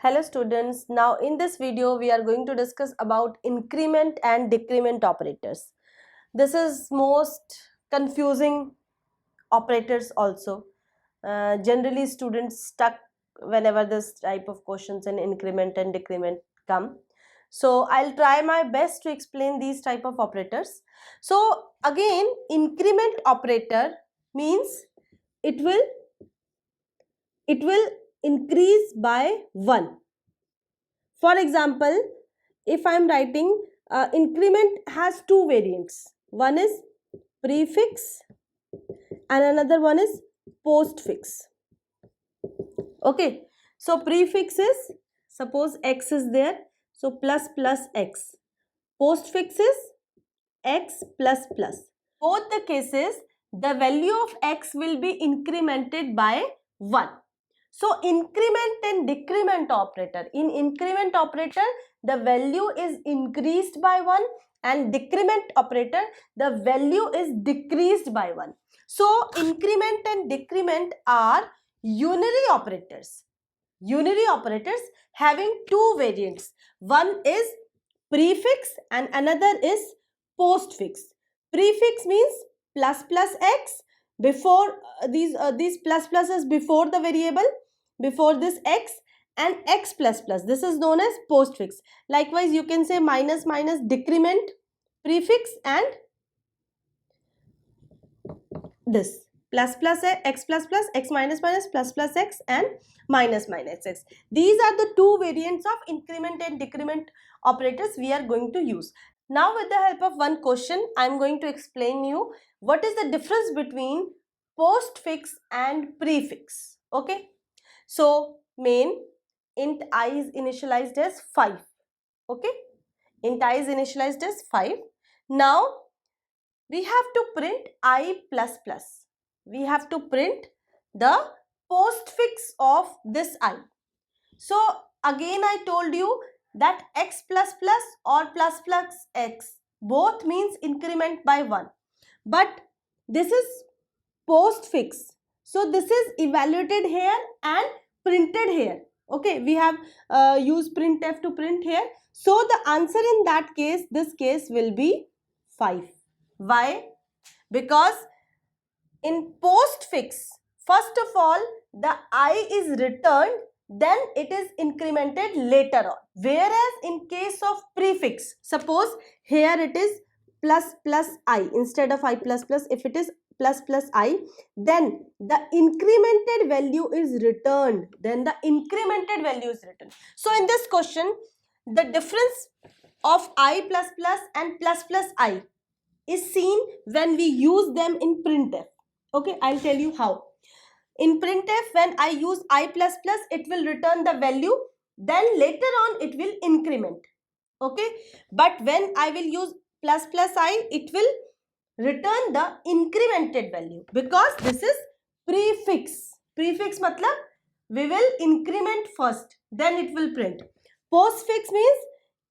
Hello students, now in this video we are going to discuss about increment and decrement operators. This is most confusing operators also. Generally students stuck whenever this type of questions in increment and decrement come. So I'll try my best to explain these type of operators. So again, increment operator means it will increase by 1. For example, if I am writing increment has two variants. One is prefix and another one is postfix. Okay. So prefix is, suppose x is there, so plus plus x. Postfix is x plus plus. Both the cases, the value of x will be incremented by 1. So increment and decrement operator. In increment operator, the value is increased by 1, and decrement operator, the value is decreased by 1. So increment and decrement are unary operators. Unary operators having two variants. One is prefix and another is postfix. Prefix means plus plus x. Before these plus plus is before the variable, before this x, and x plus plus, this is known as postfix. Likewise you can say minus minus decrement prefix, and this plus plus x plus plus, x minus minus, plus plus x, and minus minus x. These are the two variants of increment and decrement operators we are going to use. Now with the help of one question, I am going to explain you what is the difference between postfix and prefix. Okay. So main int I is initialized as 5. Okay. Int I is initialized as 5. Now we have to print I plus plus. We have to print the postfix of this I. So again I told you that x plus plus or plus plus x both means increment by 1. But this is postfix. So this is evaluated here and printed here. Okay, we have used printf to print here. So the answer in that case, this case will be 5. Why? Because in postfix, first of all, the I is returned, then it is incremented later on. Whereas in case of prefix, suppose here it is plus plus I instead of I plus plus, if it is plus plus I, then the incremented value is returned. So in this question, the difference of I plus plus and plus plus I is seen when we use them in printf. Okay, I'll tell you how. In printf, when I use I plus plus, it will return the value, then later on it will increment. Okay, but when I will use plus plus I, it will return the incremented value, because this is prefix. Prefix matlab we will increment first, then it will print. Postfix means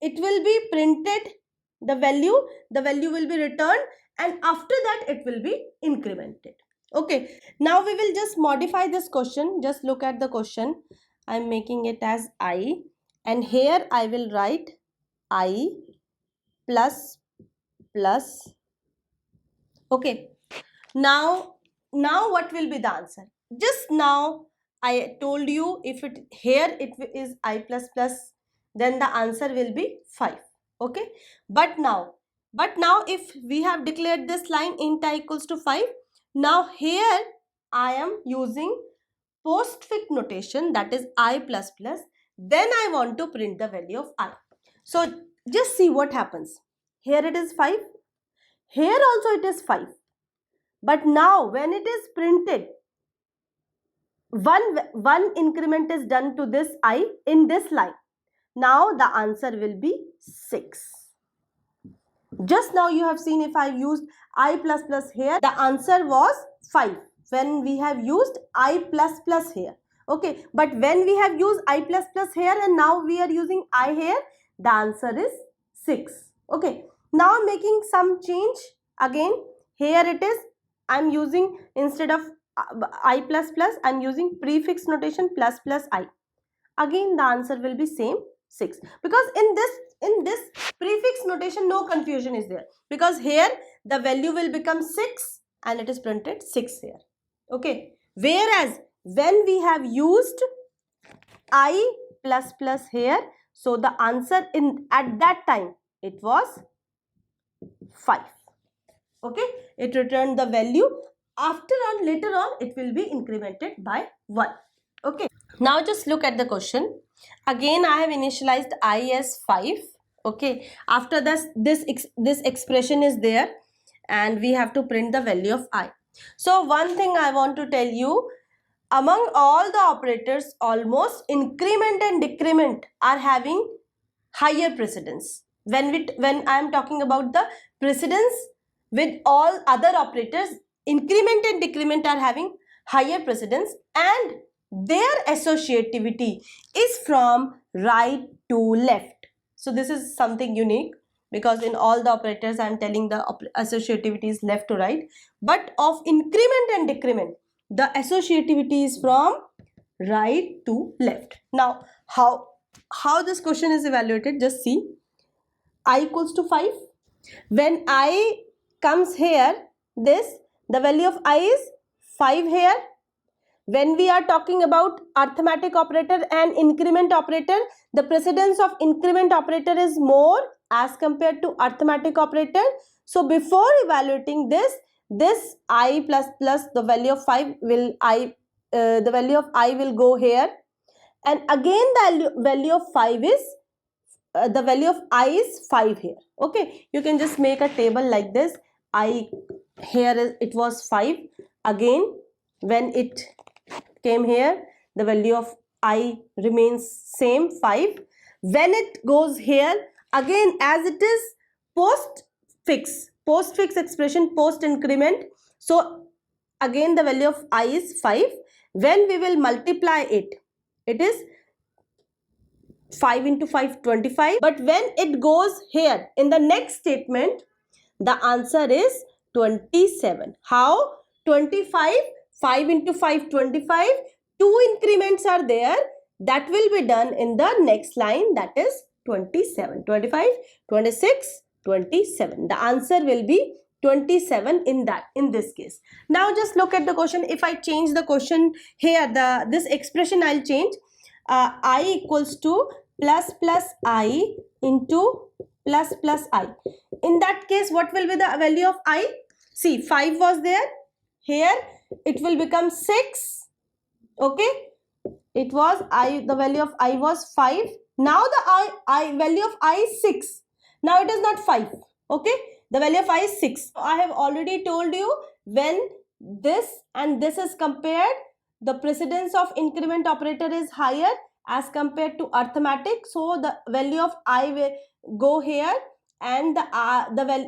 it will be printed, the value will be returned, and after that it will be incremented. Okay, now we will just modify this question. Just look at the question. I am making it as I, and here I will write I plus plus. Okay, now what will be the answer? Just now I told you, if it here it is I plus plus, then the answer will be 5. Okay, but now if we have declared this line int I equals to 5, now here I am using postfix notation, that is I plus plus, then I want to print the value of I. So just see what happens. Here it is 5, here also it is 5. But now when it is printed, one increment is done to this I in this line. Now the answer will be 6. Just now you have seen, if I used I plus plus here, the answer was 5 when we have used I plus plus here. Okay, but when we have used I plus plus here and now we are using I here, the answer is 6. Okay, now I'm making some change. Again, here it is, I'm using, instead of I plus plus, I'm using prefix notation plus plus I. again the answer will be same 6, because in this prefix notation no confusion is there, because here the value will become 6 and it is printed 6 here. Okay, whereas when we have used I plus plus here, so the answer in at that time it was 5. Okay, it returned the value. After on, later on, it will be incremented by 1. Okay, now just look at the question. Again, I have initialized I as 5. Okay, after this expression is there and we have to print the value of I. So one thing I want to tell you, among all the operators, almost increment and decrement are having higher precedence. When I am talking about the precedence with all other operators, increment and decrement are having higher precedence, and their associativity is from right to left. So this is something unique, because in all the operators I am telling the associativity is left to right, but of increment and decrement the associativity is from right to left. Now how this question is evaluated, just see. I equals to 5. When I comes here, the value of I is 5 here. When we are talking about arithmetic operator and increment operator, the precedence of increment operator is more as compared to arithmetic operator. So before evaluating this I plus plus, the value of 5 will the value of I will go here, and again the value of 5 is the value of I is 5 here. Okay, you can just make a table like this. I here it was 5. Again, when it came here, the value of I remains same 5. When it goes here, again as it is postfix expression, post increment, so again the value of I is 5. When we will multiply it, it is 5 into 5, 25. But when it goes here in the next statement, the answer is 27. How? 25, 5 into 5, 25. 2 increments are there. That will be done in the next line, that is 27. 25, 26, 27. The answer will be 27 in this case. Now just look at the question. If I change the question here, this expression I'll change. I equals to plus plus I into plus plus I. In that case, what will be the value of I? See, 5 was there. Here it will become 6. Okay, it was I, the value of I was 5. Now the I value of I is 6. Now it is not 5. Okay, the value of I is 6. I have already told you, when this and this is compared, the precedence of increment operator is higher as compared to arithmetic. So the value of I will go here, and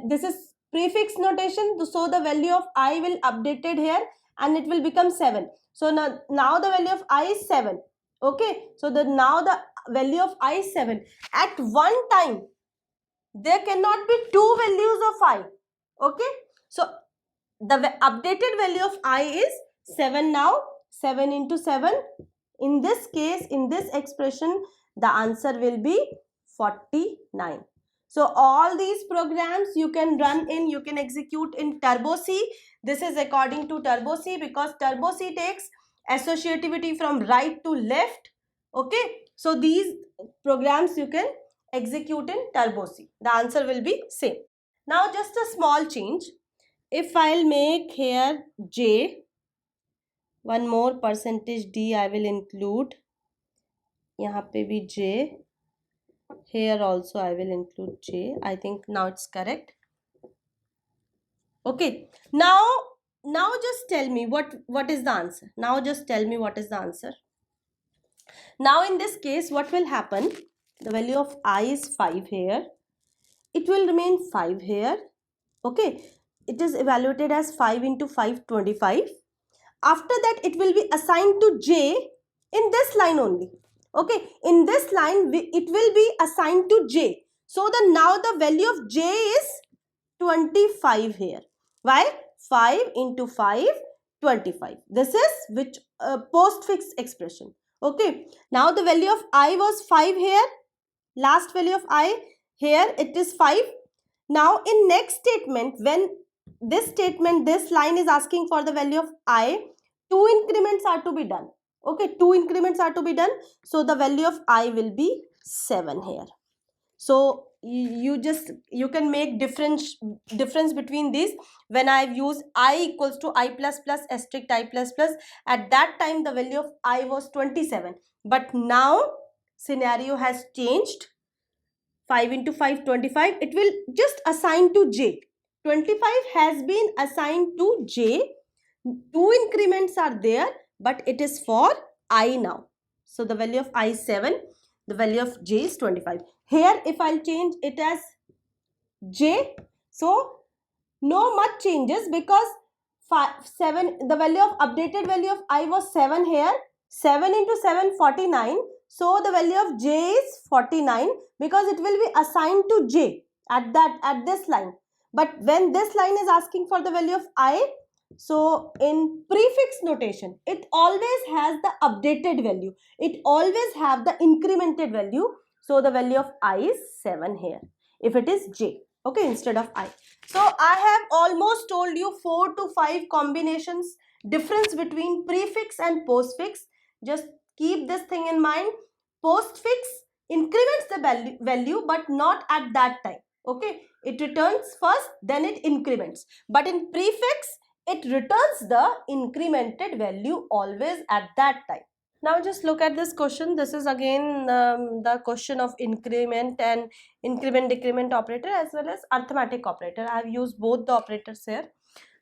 this is prefix notation. So the value of I will updated here and it will become 7. So now the value of I is 7. Okay, so now the value of I is 7. At one time there cannot be two values of I. Okay, so the updated value of I is 7 now. 7 into 7. In this case, in this expression, the answer will be 49. So all these programs you can run in, you can execute in Turbo C. This is according to Turbo C, because Turbo C takes associativity from right to left. Okay, so these programs you can execute in Turbo C. The answer will be same. Now just a small change. If I'll make here J, one more percentage D I will include. यहाँ पे भी J. Here also I will include J. I think now it's correct. Okay. Now just tell me what is the answer. Now just tell me what is the answer. Now in this case, what will happen? The value of I is 5 here. It will remain 5 here. Okay. It is evaluated as 5 into 5, 25. After that, it will be assigned to J in this line only. Okay, in this line, it will be assigned to J. So now the value of J is 25 here. Why? 5 into 5, 25. This is which postfix expression. Okay, now the value of I was 5 here. Last value of I here, it is 5. Now in next statement, when this line is asking for the value of I, 2 increments are to be done. Okay, 2 increments are to be done. So the value of I will be 7 here. So you can make difference between these. When I've used I equals to I plus plus asterisk I plus plus, at that time the value of I was 27, but now scenario has changed. 5 into 5, 25. It will just assign to j. 25 has been assigned to j. 2 increments are there, but it is for I now. So the value of I is 7. The value of j is 25. Here, if I'll change it as j, so no much changes, because 7, the value of updated value of I was 7 here. 7 into 7, 49. So the value of j is 49, because it will be assigned to j at this line. But when this line is asking for the value of I, so in prefix notation, it always has the updated value. It always have the incremented value. So the value of I is 7 here, if it is j, okay, instead of I. So I have almost told you 4 to 5 combinations, difference between prefix and postfix. Just keep this thing in mind. Postfix increments the value, but not at that time. Okay, it returns first, then it increments. But in prefix, it returns the incremented value always at that time. Now just look at this question. This is again the question of increment and increment decrement operator as well as arithmetic operator. I have used both the operators here.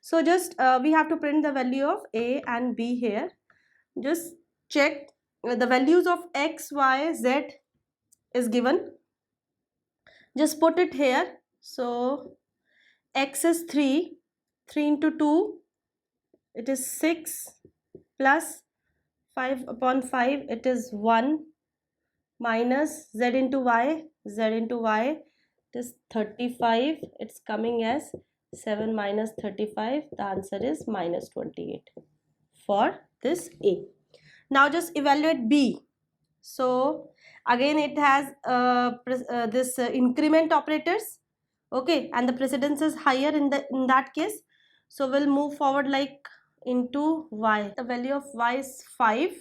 So just we have to print the value of a and b here. Just check the values of x, y, z is given. Just put it here. So x is 3. 3 into 2, it is 6, plus 5 upon 5, it is 1, minus z into y. Z into y, it is 35. It's coming as 7 minus 35. The answer is minus 28 for this A. Now just evaluate B. So again it has this increment operators. Okay, and the precedence is higher in that case. So we'll move forward like into y. The value of y is 5.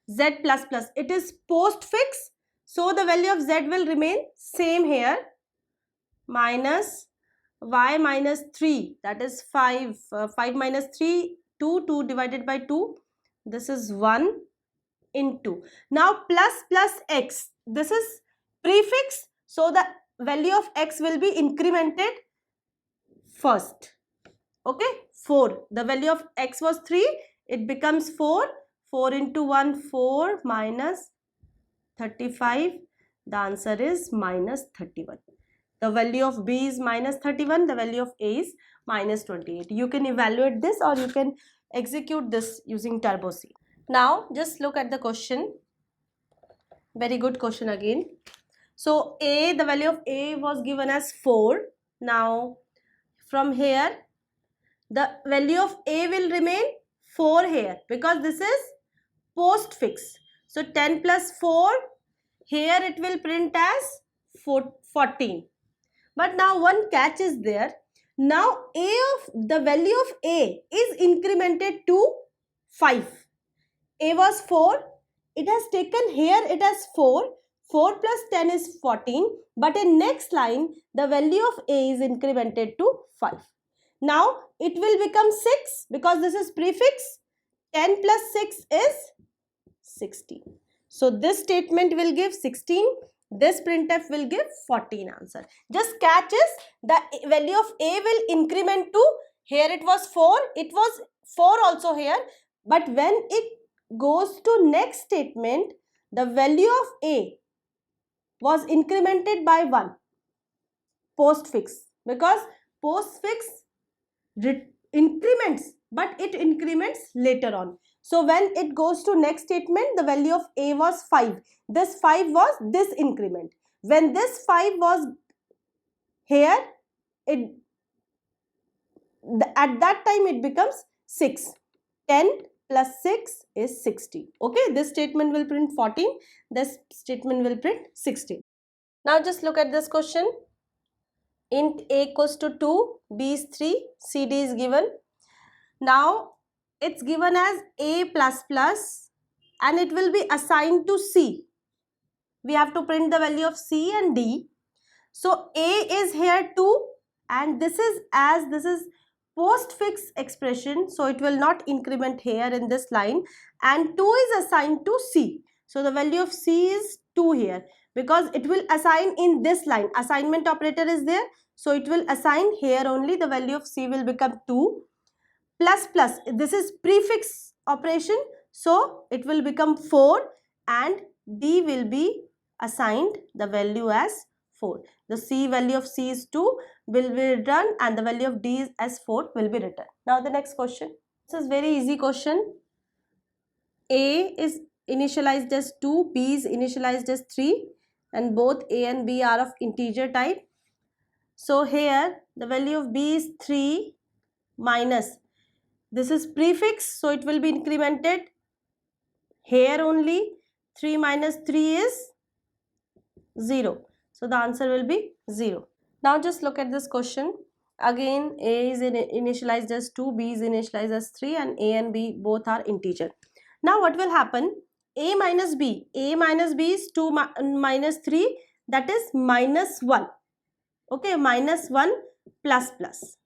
Z plus plus, it is postfix. So the value of z will remain same here. Minus y minus 3, that is 5. 5 minus 3, 2. 2 divided by 2. This is 1 into. Now plus plus x. This is prefix. So the value of x will be incremented first. Okay, 4. The value of x was 3. It becomes 4. 4 into 1, 4, minus 35. The answer is minus 31. The value of B is minus 31. The value of A is minus 28. You can evaluate this or you can execute this using Turbo C. Now just look at the question. Very good question again. So A, the value of A was given as 4. Now from here, the value of A will remain 4 here, because this is postfix. So 10 plus 4, here it will print as 14. But now one catch is there. Now the value of A is incremented to 5. A was 4. It has taken here it as 4. 4 plus 10 is 14. But in next line, the value of A is incremented to 5. Now it will become 6, because this is prefix. 10 plus 6 is 16. So this statement will give 16. This printf will give 14 answer. Just catch is the value of A will increment to, here it was 4. It was 4 also here. But when it goes to next statement, the value of A was incremented by 1. Postfix. Because postfix increments, but it increments later on. So when it goes to next statement, the value of A was 5. This 5 was this increment. When this 5 was here, at that time it becomes 6. 10 plus 6 is 16. Okay, this statement will print 14, this statement will print 16. Now just look at this question. Int a equals to 2, b is 3, cd is given. Now it's given as a plus plus and it will be assigned to c. We have to print the value of c and d. So a is here 2 and this is postfix expression, so it will not increment here in this line, and 2 is assigned to c. So the value of c is 2 here because it will assign in this line. Assignment operator is there, so it will assign here only. The value of c will become 2 plus plus. This is prefix operation, so it will become 4 and d will be assigned the value as 4. The c value of c is 2 will be written and the value of d as 4 will be written. Now the next question. This is very easy question. A is initialized as 2, b is initialized as 3 and both a and b are of integer type. So here the value of b is 3 minus, this is prefix, so it will be incremented here only. 3 minus 3 is 0. So the answer will be 0. Now just look at this question. Again, a is initialized as 2, b is initialized as 3 and a and b both are integer. Now what will happen? A minus b is 2 minus 3, that is minus 1. Okay, minus 1 plus plus.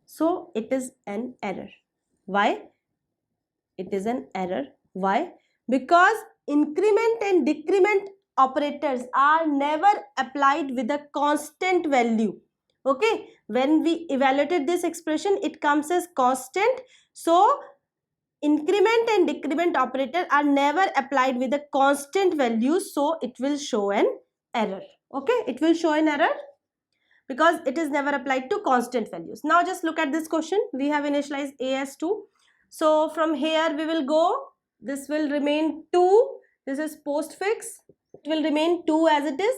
So it is an error. Why? It is an error. Why? Because increment and decrement operators are never applied with a constant value. Okay, when we evaluated this expression, it comes as constant. So increment and decrement operator are never applied with a constant value, so it will show an error. Okay, it will show an error because it is never applied to constant values. Now just look at this question. We have initialized a as 2. So from here we will go, this will remain 2, this is postfix, it will remain 2 as it is,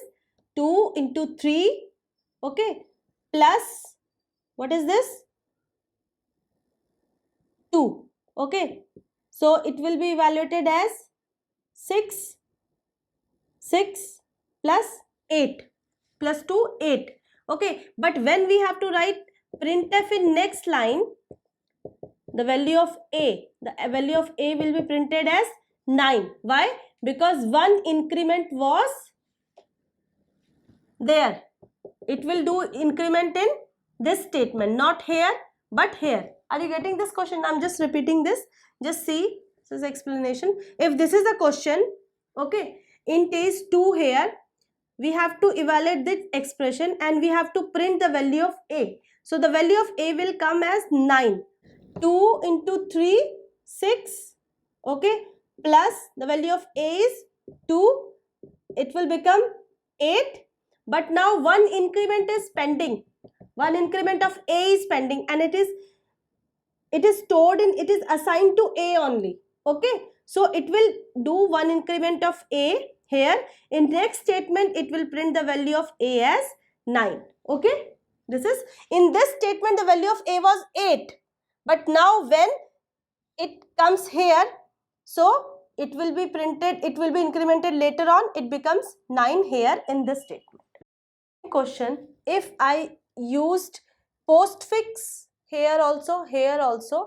2 into 3, okay, plus, what is this? 2, okay. So it will be evaluated as 6 plus 8, plus 2, 8. Okay, but when we have to write printf in next line, the value of a will be printed as 9. Why? Because one increment was there. It will do increment in this statement, not here but here. Are you getting this question? I'm just repeating this. Just see, this is explanation. If this is the question, okay, int is 2 here, we have to evaluate this expression and we have to print the value of a. So the value of a will come as 9. 2 into 3, 6, okay, plus the value of a is 2, it will become 8. But now one increment is pending. One increment of a is pending and it is stored in, it is assigned to a only. Okay, so it will do one increment of a here. In next statement it will print the value of a as 9. Okay, this is, in this statement the value of a was 8, but now when it comes here, so it will be printed, it will be incremented later on, it becomes 9 here in this statement. Question, if I used postfix here also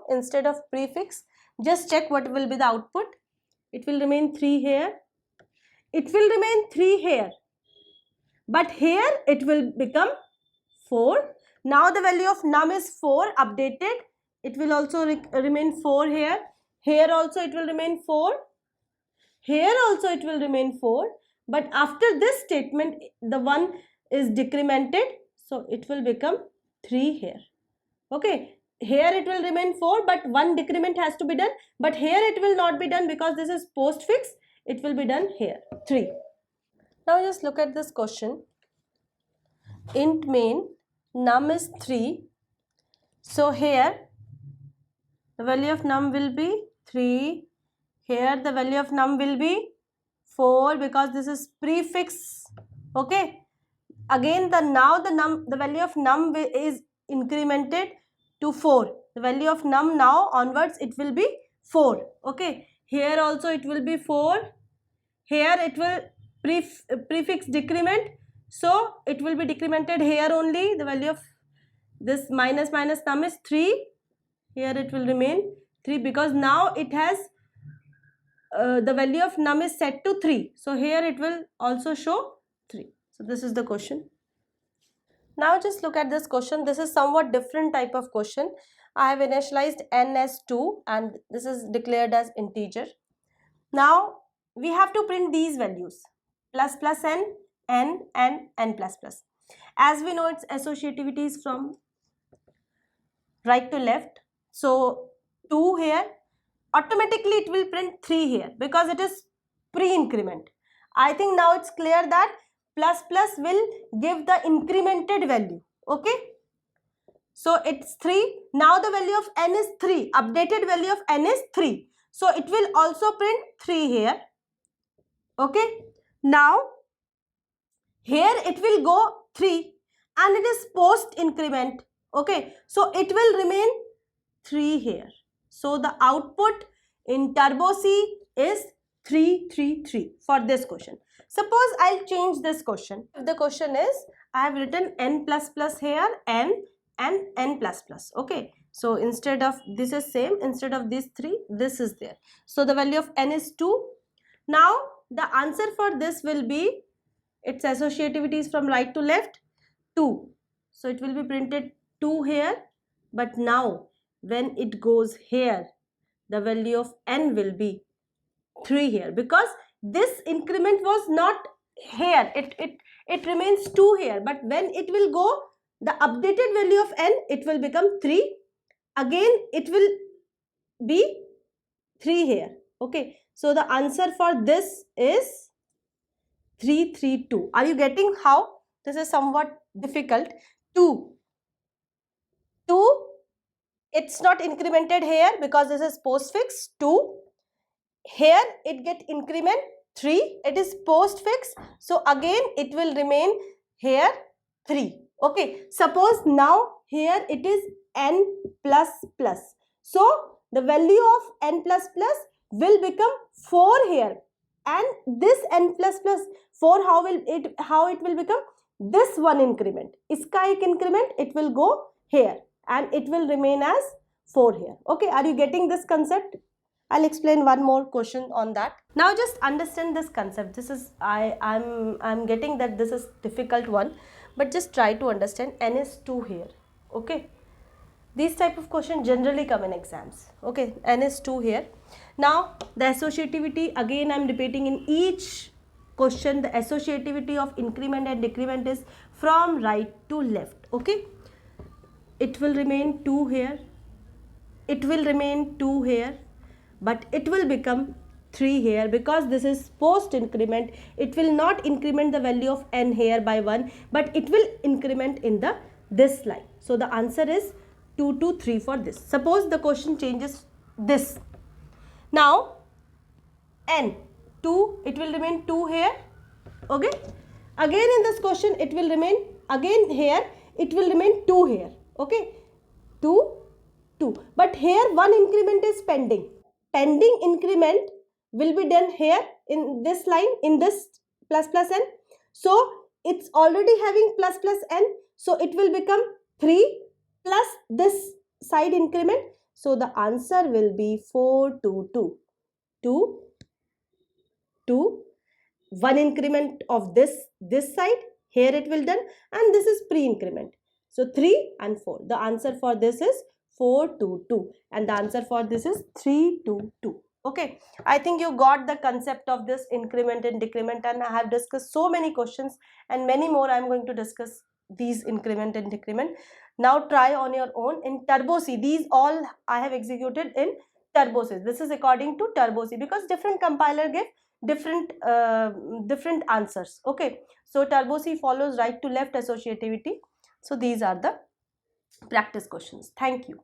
instead of prefix, just check what will be the output. It will remain 3 here, it will remain 3 here, but here it will become 4. Now the value of num is 4 updated, it will also remain 4 here. Here also it will remain 4, here also it will remain 4, but after this statement the one is decremented, so it will become 3 here. Okay, here it will remain 4 but one decrement has to be done, but here it will not be done because this is postfix, it will be done here, 3. Now just look at this question. Int main num is 3, so here the value of num will be 3, here the value of num will be 4 because this is prefix. Okay, again the value of num is incremented to 4 The value of num now onwards it will be 4. Okay, here also it will be 4. Here it will prefix decrement, so it will be decremented here only. The value of this minus num is 3. Here it will remain 3 because now it has the value of num is set to 3. So here it will also show 3. So this is the question. Now just look at this question. This is somewhat different type of question. I have initialized n as 2 and this is declared as integer. Now we have to print these values plus n, n and n plus plus. As we know, its associativity is from right to left. So 2 here, automatically it will print 3 here because it is pre-increment. I think now it's clear that plus will give the incremented value. Okay, so it's 3. Now the value of n is 3. Updated value of n is 3. So it will also print 3 here. Okay, now here it will go 3 and it is post increment. Okay, so it will remain 3 here. So the output in Turbo C is 3 3 3 for this question. Suppose I'll change this question. The question is, I have written n plus plus here, n and n plus plus. Okay, so instead of this is same, instead of these 3, this is there. So the value of n is 2. Now the answer for this will be, its associativity is from right to left, 2. So it will be printed 2 here, but now when it goes here, the value of n will be 3 here because this increment was not here. It remains 2 here, but when it will go, the updated value of n, it will become 3. Again, it will be 3 here. Okay, so the answer for this is 3 3 2. Are you getting how this is somewhat difficult? 2, it's not incremented here because this is postfix 2. Here it get increment 3. It is postfix, so again it will remain here 3. Okay, suppose now here it is n plus plus. So the value of n plus plus will become 4 here, and this n plus plus 4, how it will become? This one increment, iska ek increment, it will go here and it will remain as 4 here. Okay, are you getting this concept? I'll explain one more question on that. Now just understand this concept. This is I'm getting that this is difficult one, but just try to understand. N is 2 here. Okay, these type of questions generally come in exams. Okay, n is 2 here. Now the associativity, again I'm repeating in each question, the associativity of increment and decrement is from right to left. Okay, it will remain 2 here, it will remain 2 here, but it will become 3 here because this is post increment. It will not increment the value of n here by 1, but it will increment in this line. So the answer is 2 2 3 for this. Suppose the question changes this. Now n 2, it will remain 2 here. Okay, again in this question it will remain again here, it will remain 2 here. Okay, 2 2, but here one increment is pending. Pending increment will be done here in this line, in this plus n. So it's already having plus n, so it will become 3 plus this side increment. So the answer will be 4 2 2 2 2. One increment of this side, here it will done, and this is pre-increment. So 3 and 4. The answer for this is 4 2 2 and the answer for this is 3 2 2. Okay, I think you got the concept of this increment and decrement, and I have discussed so many questions and many more. I am going to discuss these increment and decrement. Now try on your own in Turbo C. These all I have executed in Turbo C. This is according to Turbo C because different compiler give different answers. Okay, so Turbo C follows right to left associativity. So these are the practice questions. Thank you.